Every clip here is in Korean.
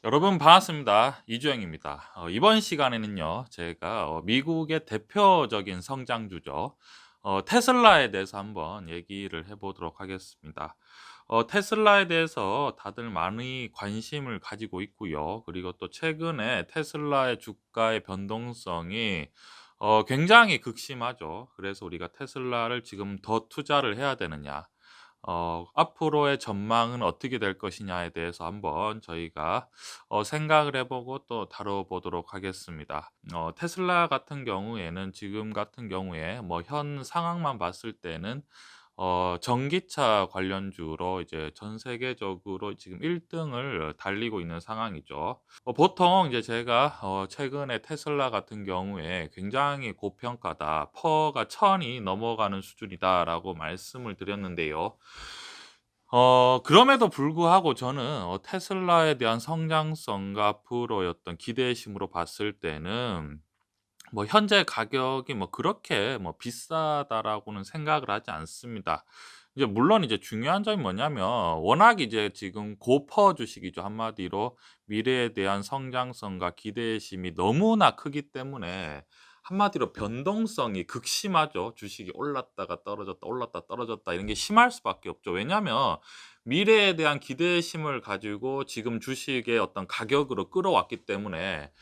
여러분 반갑습니다. 이주영입니다. 이번 시간에는요, 제가 미국의 대표적인 성장주죠. 테슬라에 대해서 한번 얘기를 해보도록 하겠습니다. 테슬라에 대해서 다들 많이 관심을 가지고 있고요. 그리고 또 최근에 테슬라의 주가의 변동성이 굉장히 극심하죠. 그래서 우리가 테슬라를 지금 더 투자를 해야 되느냐, 앞으로의 전망은 어떻게 될 것이냐에 대해서 한번 저희가 생각을 해 보고 또 다뤄 보도록 하겠습니다. 테슬라 같은 경우에는 지금 같은 경우에 뭐 현 상황만 봤을 때는 전기차 관련주로 이제 전 세계적으로 지금 1 등을 달리고 있는 상황이죠. 보통 이제 제가 최근에 테슬라 같은 경우에 굉장히 고평가다. 퍼가 1000이 넘어가는 수준이다라고 말씀을 드렸는데요. 그럼에도 불구하고 저는 테슬라에 대한 성장성과 앞으로의 어떤 기대심으로 봤을 때는 뭐 현재 가격이 뭐 그렇게 뭐 비싸다라고는 생각을 하지 않습니다. 이제 물론 이제 중요한 점이 뭐냐면 워낙 이제 지금 고퍼 주식이죠. 한마디로 미래에 대한 성장성과 기대심이 너무나 크기 때문에 한마디로 변동성이 극심하죠. 주식이 올랐다가 떨어졌다, 올랐다 떨어졌다 이런 게 심할 수밖에 없죠. 왜냐하면 미래에 대한 기대심을 가지고 지금 주식의 어떤 가격으로 끌어왔기 때문에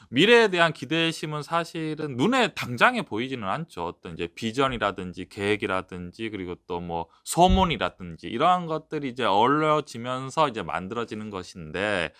미래에 대한 기대심은 사실은 눈에 당장에 보이지는 않죠. 어떤 이제 비전이라든지 계획이라든지 그리고 또 뭐 소문이라든지 이러한 것들이 이제 어우러지면서 이제 만들어지는 것인데,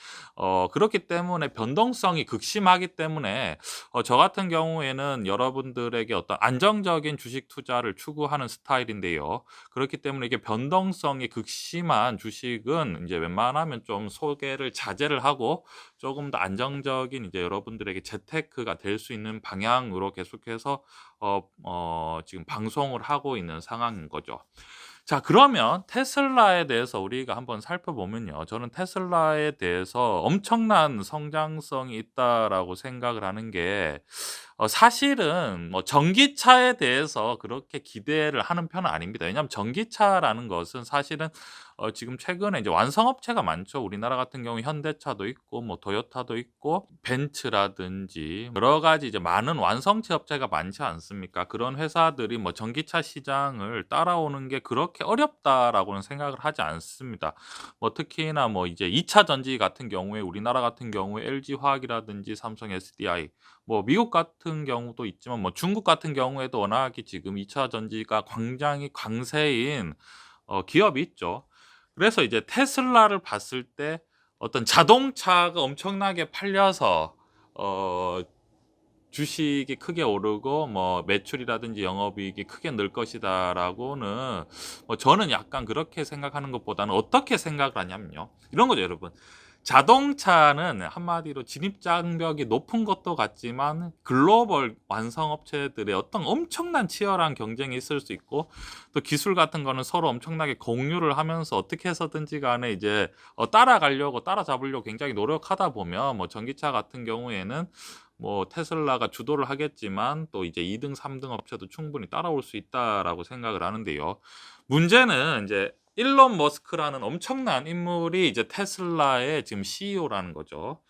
그렇기 때문에 변동성이 극심하기 때문에 저 같은 경우에는 여러분들에게 어떤 안정적인 주식 투자를 추구하는 스타일인데요. 그렇기 때문에 이게 변동성이 극심한 주식은 이제 웬만하면 좀 소개를 자제를 하고 조금 더 안정적인 이제 여러분들에게 재테크가 될 수 있는 방향으로 계속해서 지금 방송을 하고 있는 상황인 거죠. 자, 그러면 테슬라에 대해서 우리가 한번 살펴보면요. 저는 테슬라에 대해서 엄청난 성장성이 있다라고 생각을 하는 게, 사실은 뭐 전기차에 대해서 그렇게 기대를 하는 편은 아닙니다. 왜냐하면 전기차라는 것은 사실은 지금 최근에 이제 완성업체가 많죠. 우리나라 같은 경우 현대차도 있고 뭐 토요타도 있고 벤츠라든지 여러 가지 이제 많은 완성체 업체가 많지 않습니까? 그런 회사들이 뭐 전기차 시장을 따라오는 게 그렇게 어렵다라고는 생각을 하지 않습니다. 뭐 특히나 뭐 이제 2차 전지 같은 경우에 우리나라 같은 경우에 LG화학이라든지 삼성 SDI, 뭐 미국 같은 경우도 있지만 뭐 중국 같은 경우에도 워낙에 지금 2차 전지가 굉장히 강세인 기업이 있죠. 그래서 이제 테슬라를 봤을 때 어떤 자동차가 엄청나게 팔려서 어 주식이 크게 오르고 뭐 매출이라든지 영업이익이 크게 늘 것이다라고는 저는 약간 그렇게 생각하는 것보다는 어떻게 생각을 하냐면요. 이런 거죠, 여러분. 자동차는 한마디로 진입 장벽이 높은 것도 같지만 글로벌 완성 업체들의 어떤 엄청난 치열한 경쟁이 있을 수 있고, 또 기술 같은 거는 서로 엄청나게 공유를 하면서 어떻게 해서든지 간에 이제 따라가려고 따라잡으려고 굉장히 노력하다 보면 뭐 전기차 같은 경우에는 뭐 테슬라가 주도를 하겠지만 또 이제 2 등, 3등 업체도 충분히 따라올 수 있다라고 생각을 하는데요. 문제는 이제 일론 머스크라는 엄청난 인물이 이제 테슬라의 지금 CEO라는 거죠.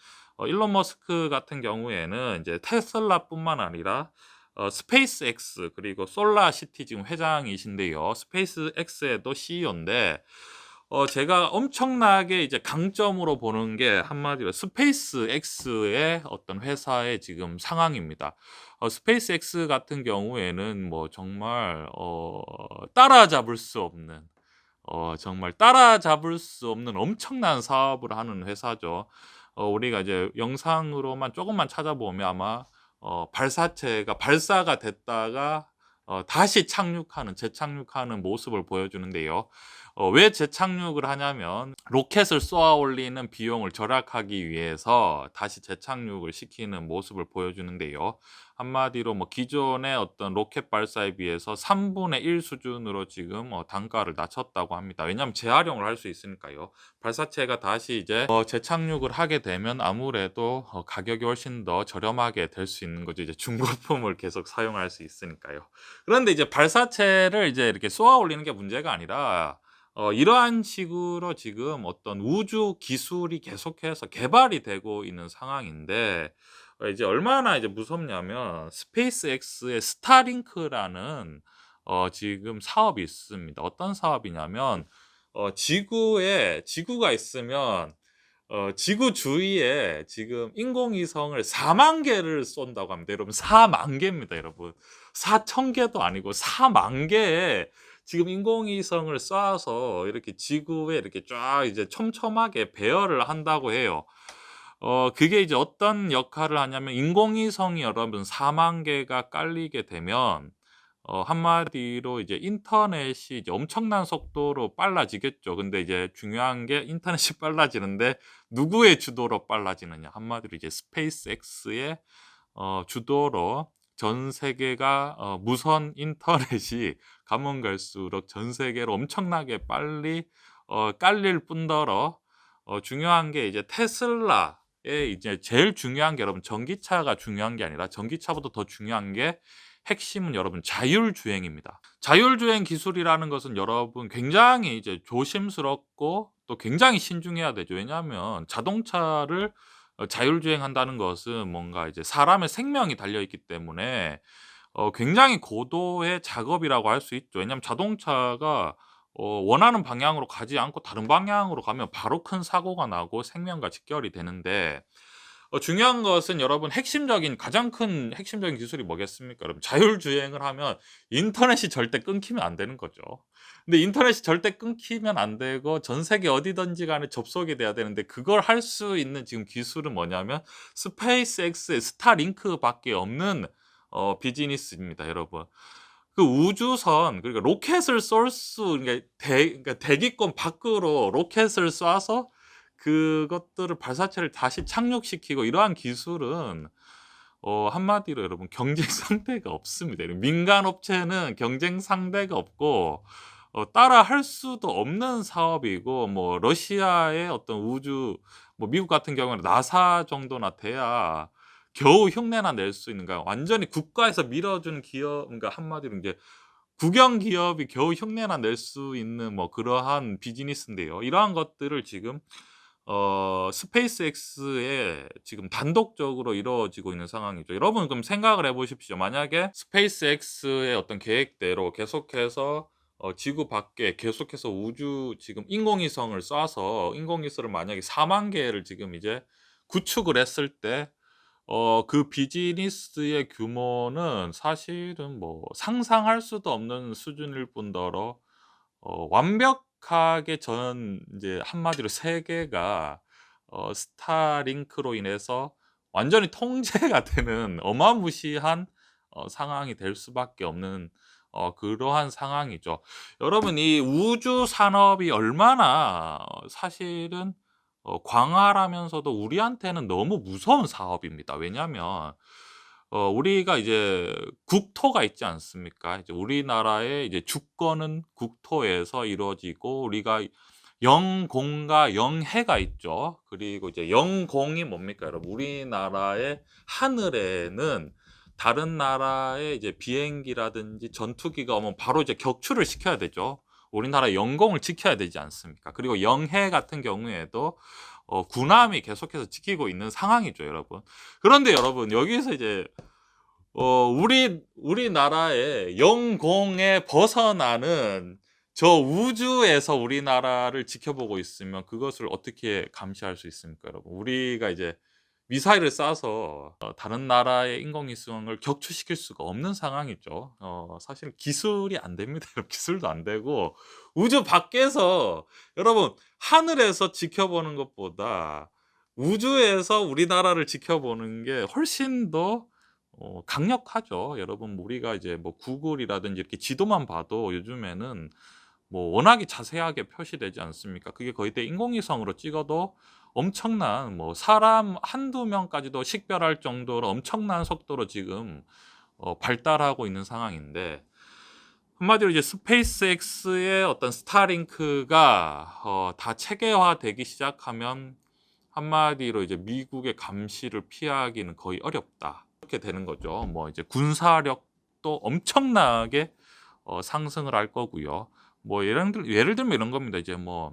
일론 머스크 같은 경우에는 이제 테슬라뿐만 아니라 스페이스X 그리고 솔라시티 지금 회장이신데요. 스페이스X에도 CEO인데, 제가 엄청나게 이제 강점으로 보는 게 한마디로 스페이스X의 어떤 회사의 지금 상황입니다. 스페이스X 같은 경우에는 뭐 정말 따라잡을 수 없는, 정말 따라잡을 수 없는 엄청난 사업을 하는 회사죠. 우리가 이제 영상으로만 조금만 찾아보면 아마 발사체가 발사가 됐다가 다시 착륙하는 재착륙하는 모습을 보여주는데요. 왜 재착륙을 하냐면 로켓을 쏘아 올리는 비용을 절약하기 위해서 다시 재착륙을 시키는 모습을 보여주는데요. 한마디로 뭐 기존의 어떤 로켓 발사에 비해서 3분의 1 수준으로 지금 단가를 낮췄다고 합니다. 왜냐하면 재활용을 할 수 있으니까요. 발사체가 다시 이제 재착륙을 하게 되면 아무래도 가격이 훨씬 더 저렴하게 될 수 있는 거죠. 이제 중고품을 계속 사용할 수 있으니까요. 그런데 이제 발사체를 이제 이렇게 쏘아 올리는 게 문제가 아니라 이러한 식으로 지금 어떤 우주 기술이 계속해서 개발이 되고 있는 상황인데, 이제 얼마나 이제 무섭냐면 스페이스X의 스타링크라는 지금 사업이 있습니다. 어떤 사업이냐면 지구가 있으면 지구 주위에 지금 인공위성을 4만 개를 쏜다고 합니다. 여러분 4만 개입니다 여러분. 4천 개도 아니고 4만 개의 지금 인공위성을 쏴서 이렇게 지구에 이렇게 쫙 이제 촘촘하게 배열을 한다고 해요. 그게 이제 어떤 역할을 하냐면 인공위성이 여러분 4만 개가 깔리게 되면 한마디로 이제 인터넷이 이제 엄청난 속도로 빨라지겠죠. 근데 이제 중요한 게 인터넷이 빨라지는데 누구의 주도로 빨라지느냐. 한마디로 이제 스페이스X의 주도로 전 세계가 무선 인터넷이 가면 갈수록 전 세계로 엄청나게 빨리 깔릴 뿐더러 중요한 게 이제 테슬라의 이제 제일 중요한 게 여러분 전기차가 중요한 게 아니라 전기차보다 더 중요한 게 핵심은 여러분 자율주행입니다. 자율주행 기술이라는 것은 여러분 굉장히 이제 조심스럽고 또 굉장히 신중해야 되죠. 왜냐하면 자동차를 자율주행한다는 것은 뭔가 이제 사람의 생명이 달려 있기 때문에 굉장히 고도의 작업이라고 할 수 있죠. 왜냐하면 자동차가 원하는 방향으로 가지 않고 다른 방향으로 가면 바로 큰 사고가 나고 생명과 직결이 되는데, 중요한 것은 여러분 가장 큰 핵심적인 기술이 뭐겠습니까? 여러분 자율주행을 하면 인터넷이 절대 끊기면 안 되는 거죠. 근데 인터넷이 절대 끊기면 안 되고 전 세계 어디든지 간에 접속이 돼야 되는데, 그걸 할 수 있는 지금 기술은 뭐냐면 스페이스X의 스타링크밖에 없는 비즈니스입니다, 여러분. 그 우주선, 그러니까 로켓을 그러니까 대기권 밖으로 로켓을 쏴서 그것들을 발사체를 다시 착륙시키고, 이러한 기술은 한마디로 여러분 경쟁 상대가 없습니다. 민간 업체는 경쟁 상대가 없고 따라 할 수도 없는 사업이고, 뭐 러시아의 어떤 우주, 뭐 미국 같은 경우는 나사 정도나 돼야 겨우 흉내나 낼 수 있는, 가 완전히 국가에서 밀어주는 기업, 그러니까 한마디로 이제 국영 기업이 겨우 흉내나 낼 수 있는 뭐 그러한 비즈니스인데요. 이러한 것들을 지금 스페이스X에 지금 단독적으로 이루어지고 있는 상황이죠. 여러분 그럼 생각을 해 보십시오. 만약에 스페이스X의 어떤 계획대로 계속해서 지구 밖에 계속해서 우주 지금 인공위성을 쏴서 인공위성을 만약에 4만 개를 지금 이제 구축을 했을 때 그 비즈니스의 규모는 사실은 뭐 상상할 수도 없는 수준일 뿐더러 완벽하게 전 이제 한마디로 세계가 스타링크로 인해서 완전히 통제가 되는 어마무시한 상황이 될 수밖에 없는 그러한 상황이죠. 여러분 이 우주 산업이 얼마나 사실은 광활하면서도 우리한테는 너무 무서운 사업입니다. 왜냐하면 우리가 이제 국토가 있지 않습니까? 이제 우리나라의 이제 주권은 국토에서 이루어지고, 우리가 영공과 영해가 있죠. 그리고 이제 영공이 뭡니까, 여러분? 우리나라의 하늘에는 다른 나라의 이제 비행기라든지 전투기가 오면 바로 이제 격추를 시켜야 되죠. 우리나라 영공을 지켜야 되지 않습니까? 그리고 영해 같은 경우에도 군함이 계속해서 지키고 있는 상황이죠, 여러분. 그런데 여러분 여기서 이제 우리나라의 영공에 벗어나는 저 우주에서 우리나라를 지켜보고 있으면 그것을 어떻게 감시할 수 있습니까, 여러분? 우리가 이제 미사일을 쏴서 다른 나라의 인공위성을 격추시킬 수가 없는 상황이죠. 사실 기술이 안 됩니다. 기술도 안 되고, 우주 밖에서 여러분 하늘에서 지켜보는 것보다 우주에서 우리나라를 지켜보는 게 훨씬 더 강력하죠. 여러분 우리가 이제 뭐 구글이라든지 이렇게 지도만 봐도 요즘에는 뭐 워낙에 자세하게 표시되지 않습니까? 그게 거의 다 인공위성으로 찍어도 엄청난, 뭐 사람 한두 명까지도 식별할 정도로 엄청난 속도로 지금 발달하고 있는 상황인데, 한마디로 이제 스페이스X의 어떤 스타링크가 다 체계화되기 시작하면 한마디로 이제 미국의 감시를 피하기는 거의 어렵다, 이렇게 되는 거죠. 뭐 이제 군사력도 엄청나게 상승을 할 거고요. 뭐 예를 들면 이런 겁니다. 이제 뭐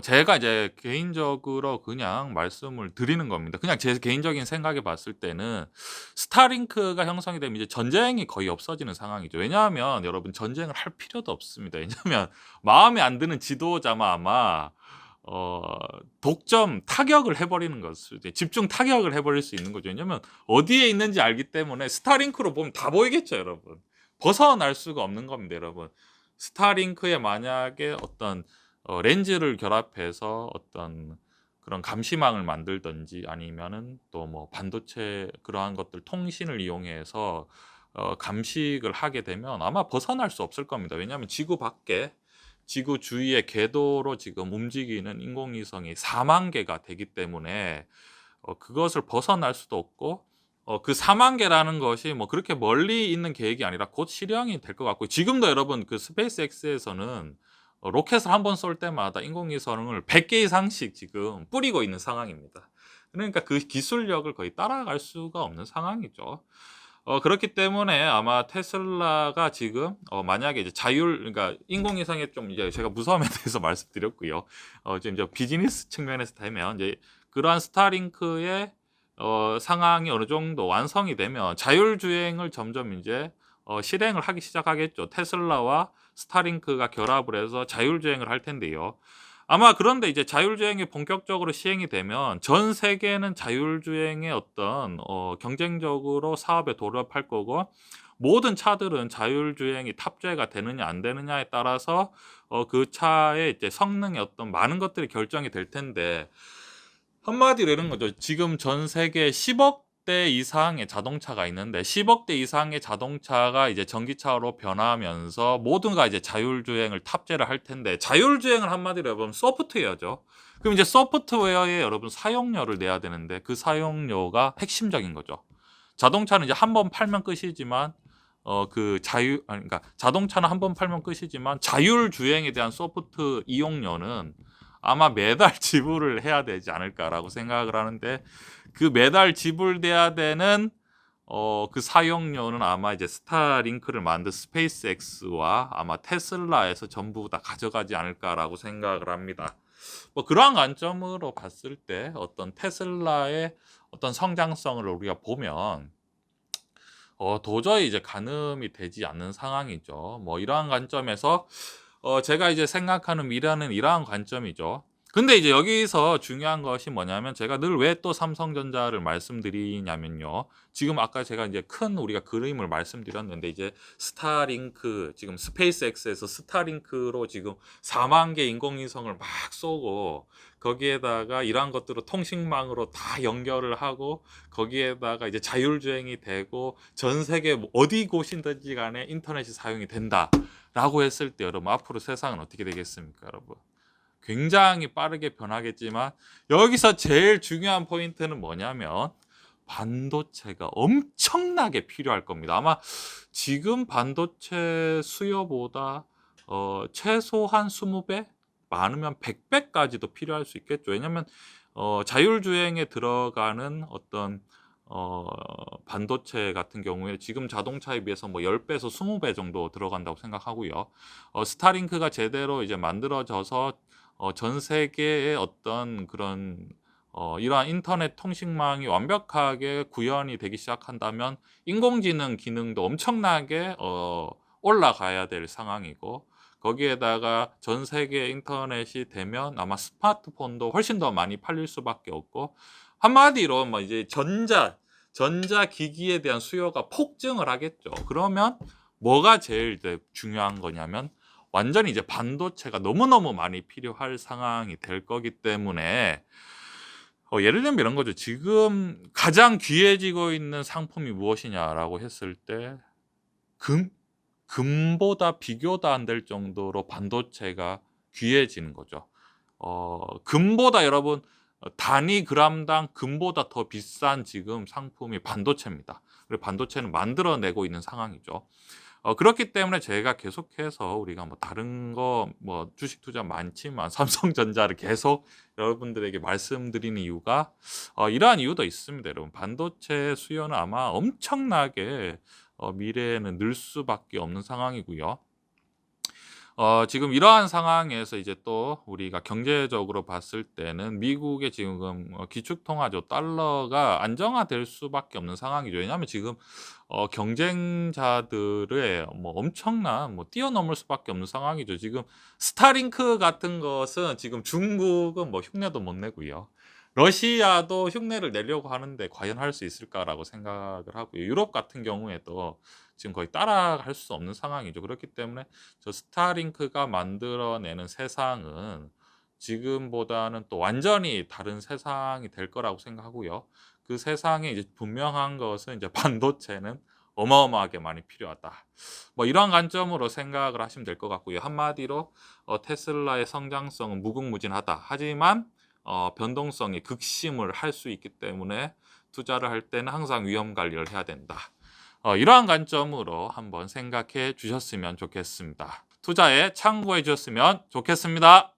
제가 이제 개인적으로 그냥 말씀을 드리는 겁니다. 그냥 제 개인적인 생각에 봤을 때는 스타링크가 형성이 되면 이제 전쟁이 거의 없어지는 상황이죠. 왜냐하면 여러분 전쟁을 할 필요도 없습니다. 왜냐하면 마음에 안 드는 지도자만 아마 어 독점 타격을 해 버리는 것을 이제 집중 타격을 해 버릴 수 있는 거죠. 왜냐면 어디에 있는지 알기 때문에 스타링크로 보면 다 보이겠죠, 여러분. 벗어날 수가 없는 겁니다, 여러분. 스타링크에 만약에 어떤 렌즈를 결합해서 어떤 그런 감시망을 만들든지 아니면은 또 뭐 반도체 그러한 것들 통신을 이용해서 감식을 하게 되면 아마 벗어날 수 없을 겁니다. 왜냐하면 지구 밖에 지구 주위의 궤도로 지금 움직이는 인공위성이 4만 개가 되기 때문에 그것을 벗어날 수도 없고 그 4만 개라는 것이 뭐 그렇게 멀리 있는 계획이 아니라 곧 실현이 될 것 같고 지금도 여러분 그 스페이스X에서는 로켓을 한 번 쏠 때마다 인공위성을 100개 이상씩 지금 뿌리고 있는 상황입니다. 그러니까 그 기술력을 거의 따라갈 수가 없는 상황이죠. 그렇기 때문에 아마 테슬라가 지금 만약에 이제 그러니까 인공위성에 좀 이제 제가 무서움에 대해서 말씀드렸고요. 지금 이제 비즈니스 측면에서 되면 이제 그러한 스타링크의 상황이 어느 정도 완성이 되면 자율주행을 점점 이제 실행을 하기 시작하겠죠. 테슬라와 스타링크가 결합을 해서 자율주행을 할 텐데요. 아마 그런데 이제 자율주행이 본격적으로 시행이 되면 전 세계는 자율주행의 어떤 경쟁적으로 사업에 돌입할 거고 모든 차들은 자율주행이 탑재가 되느냐 안 되느냐에 따라서 그 차의 이제 성능의 어떤 많은 것들이 결정이 될 텐데 한마디로 이런 거죠. 지금 전 세계 10억 대 이상의 자동차가 있는데 10억 대 이상의 자동차가 이제 전기차로 변하면서 모두가 이제 자율주행을 탑재를 할 텐데 자율주행을 한마디로 해보면 소프트웨어죠. 그럼 이제 소프트웨어에 여러분 사용료를 내야 되는데 그 사용료가 핵심적인 거죠. 자동차는 이제 한 번 팔면 끝이지만 그러니까 자동차는 한 번 팔면 끝이지만 자율주행에 대한 소프트 이용료는 아마 매달 지불을 해야 되지 않을까라고 생각을 하는데 그 매달 지불돼야 되는 그 사용료는 아마 이제 스타링크를 만든 스페이스X와 아마 테슬라에서 전부 다 가져가지 않을까라고 생각을 합니다. 뭐 그러한 관점으로 봤을 때 어떤 테슬라의 어떤 성장성을 우리가 보면 도저히 이제 가늠이 되지 않는 상황이죠. 뭐 이러한 관점에서 제가 이제 생각하는 미래는 이러한 관점이죠. 근데 이제 여기서 중요한 것이 뭐냐면 제가 늘 왜 또 삼성전자를 말씀드리냐면요. 지금 아까 제가 이제 큰 우리가 그림을 말씀드렸는데 이제 스타링크 지금 스페이스X에서 스타링크로 지금 4만 개 인공위성을 막 쏘고 거기에다가 이러한 것들을 통신망으로 다 연결을 하고 거기에다가 이제 자율주행이 되고 전 세계 뭐 어디 곳이든지 간에 인터넷이 사용이 된다라고 했을 때 여러분 앞으로 세상은 어떻게 되겠습니까, 여러분? 굉장히 빠르게 변하겠지만 여기서 제일 중요한 포인트는 뭐냐면 반도체가 엄청나게 필요할 겁니다. 아마 지금 반도체 수요보다 최소한 20배, 많으면 100배까지도 필요할 수 있겠죠. 왜냐면 자율주행에 들어가는 어떤 반도체 같은 경우에 지금 자동차에 비해서 뭐 10배에서 20배 정도 들어간다고 생각하고요. 스타링크가 제대로 이제 만들어져서 전 세계의 어떤 그런 이러한 인터넷 통신망이 완벽하게 구현이 되기 시작한다면 인공지능 기능도 엄청나게 올라가야 될 상황이고 거기에다가 전 세계 인터넷이 되면 아마 스마트폰도 훨씬 더 많이 팔릴 수밖에 없고 한마디로 뭐 이제 전자기기에 대한 수요가 폭증을 하겠죠. 그러면 뭐가 제일 이제 중요한 거냐면 완전히 이제 반도체가 너무너무 많이 필요할 상황이 될 거기 때문에 예를 들면 이런 거죠. 지금 가장 귀해지고 있는 상품이 무엇이냐라고 했을 때 금보다 비교도 안 될 정도로 반도체가 귀해지는 거죠. 금보다 여러분 단위 그램당 금보다 더 비싼 지금 상품이 반도체입니다. 그리고 반도체는 만들어내고 있는 상황이죠. 그렇기 때문에 제가 계속해서 우리가 뭐 다른 거 뭐 주식 투자 많지만 삼성전자를 계속 여러분들에게 말씀드리는 이유가 이러한 이유도 있습니다. 여러분 반도체 수요는 아마 엄청나게 미래에는 늘 수밖에 없는 상황이고요. 지금 이러한 상황에서 이제 또 우리가 경제적으로 봤을 때는 미국의 지금 기축통화죠. 달러가 안정화될 수밖에 없는 상황이죠. 왜냐하면 지금 경쟁자들의 뭐 엄청난 뭐 뛰어넘을 수밖에 없는 상황이죠. 지금 스타링크 같은 것은 지금 중국은 뭐 흉내도 못 내고요. 러시아도 흉내를 내려고 하는데 과연 할 수 있을까라고 생각을 하고요. 유럽 같은 경우에도 지금 거의 따라갈 수 없는 상황이죠. 그렇기 때문에 저 스타링크가 만들어내는 세상은 지금보다는 또 완전히 다른 세상이 될 거라고 생각하고요. 그 세상에 이제 분명한 것은 이제 '반도체는 어마어마하게 많이 필요하다.' 뭐 이런 관점으로 생각을 하시면 될 것 같고요. 한마디로 테슬라의 성장성은 무궁무진하다. 하지만 변동성이 극심을 할 수 있기 때문에 투자를 할 때는 항상 위험 관리를 해야 된다. 이러한 관점으로 한번 생각해 주셨으면 좋겠습니다. 투자에 참고해 주셨으면 좋겠습니다.